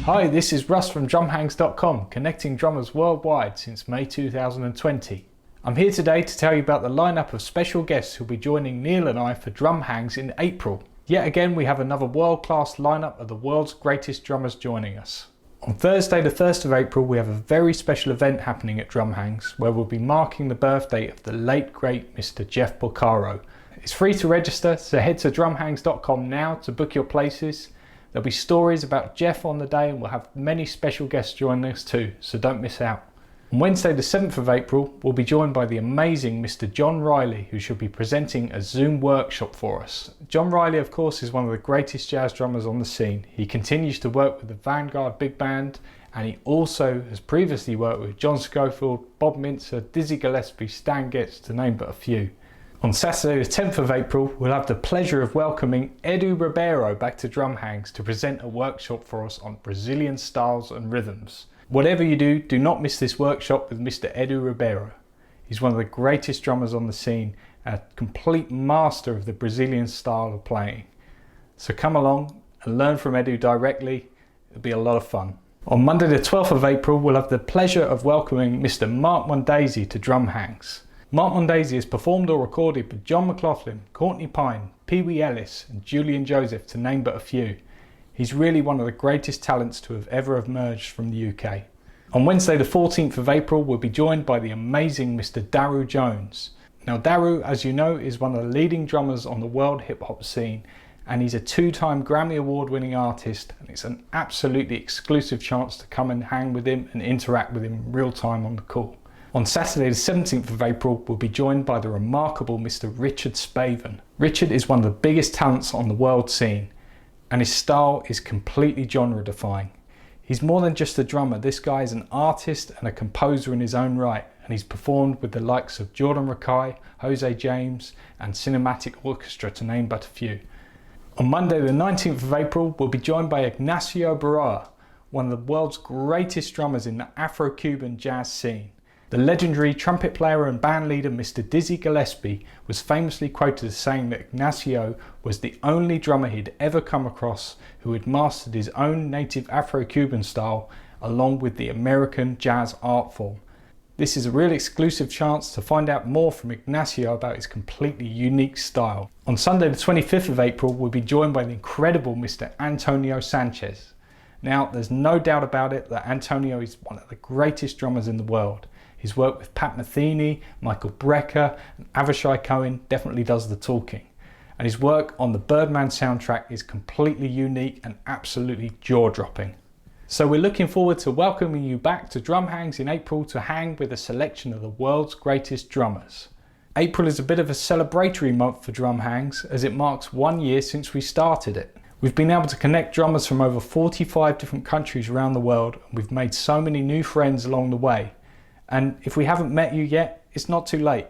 Hi, this is Russ from drumhangs.com, connecting drummers worldwide since May 2020. I'm here today to tell you about the lineup of special guests who'll be joining Neil and I for Drum Hangs in April. Yet again, we have another world-class lineup of the world's greatest drummers joining us. On Thursday the 1st of April, we have a very special event happening at Drum Hangs where we'll be marking the birthday of the late great Mr. Jeff Porcaro. It's free to register, so head to drumhangs.com now to book your places. There'll be stories about Jeff on the day and we'll have many special guests joining us too, so don't miss out. On Wednesday the 7th of April, we'll be joined by the amazing Mr. John Riley, who shall be presenting a Zoom workshop for us. John Riley, of course, is one of the greatest jazz drummers on the scene. He continues to work with the Vanguard Big Band, and he also has previously worked with John Scofield, Bob Mintzer, Dizzy Gillespie, Stan Getz, to name but a few. On Saturday the 10th of April, we'll have the pleasure of welcoming Edu Ribera back to Drum Hangs to present a workshop for us on Brazilian styles and rhythms. Whatever you do, do not miss this workshop with Mr. Edu Ribera. He's one of the greatest drummers on the scene, a complete master of the Brazilian style of playing. So come along and learn from Edu directly. It'll be a lot of fun. On Monday the 12th of April, we'll have the pleasure of welcoming Mr. Mark Mondesi to Drum Hangs. Mark Mondesi has performed or recorded with John McLaughlin, Courtney Pine, Pee Wee Ellis and Julian Joseph, to name but a few. He's really one of the greatest talents to have ever emerged from the UK. On Wednesday the 14th of April, we'll be joined by the amazing Mr. Daru Jones. Now Daru, as you know, is one of the leading drummers on the world hip hop scene, and he's a two-time Grammy Award winning artist, and it's an absolutely exclusive chance to come and hang with him and interact with him in real time on the call. On Saturday the 17th of April, we'll be joined by the remarkable Mr. Richard Spavan. Richard is one of the biggest talents on the world scene, and his style is completely genre defying. He's more than just a drummer. This guy is an artist and a composer in his own right, and he's performed with the likes of Jordan Rakei, Jose James and Cinematic Orchestra, to name but a few. On Monday the 19th of April, we'll be joined by Ignacio Balara, one of the world's greatest drummers in the Afro-Cuban jazz scene. The legendary trumpet player and band leader Mr. Dizzy Gillespie was famously quoted as saying that Ignacio was the only drummer he'd ever come across who had mastered his own native Afro-Cuban style along with the American jazz art form. This is a real exclusive chance to find out more from Ignacio about his completely unique style. On Sunday the 25th of April, we'll be joined by the incredible Mr. Antonio Sanchez. Now, there's no doubt about it that Antonio is one of the greatest drummers in the world. His work with Pat Metheny, Michael Brecker and Avishai Cohen definitely does the talking. And his work on the Birdman soundtrack is completely unique and absolutely jaw-dropping. So we're looking forward to welcoming you back to Drum Hangs in April to hang with a selection of the world's greatest drummers. April is a bit of a celebratory month for Drum Hangs as it marks 1 year since we started it. We've been able to connect drummers from over 45 different countries around the world, and we've made so many new friends along the way. And if we haven't met you yet, it's not too late.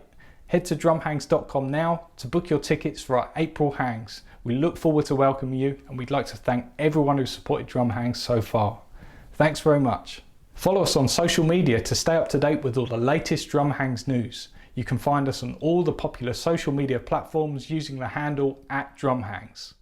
Head to drumhangs.com now to book your tickets for our April Hangs. We look forward to welcoming you, and we'd like to thank everyone who's supported Drum Hangs so far. Thanks very much. Follow us on social media to stay up to date with all the latest Drum Hangs news. You can find us on all the popular social media platforms using the handle @drumhangs.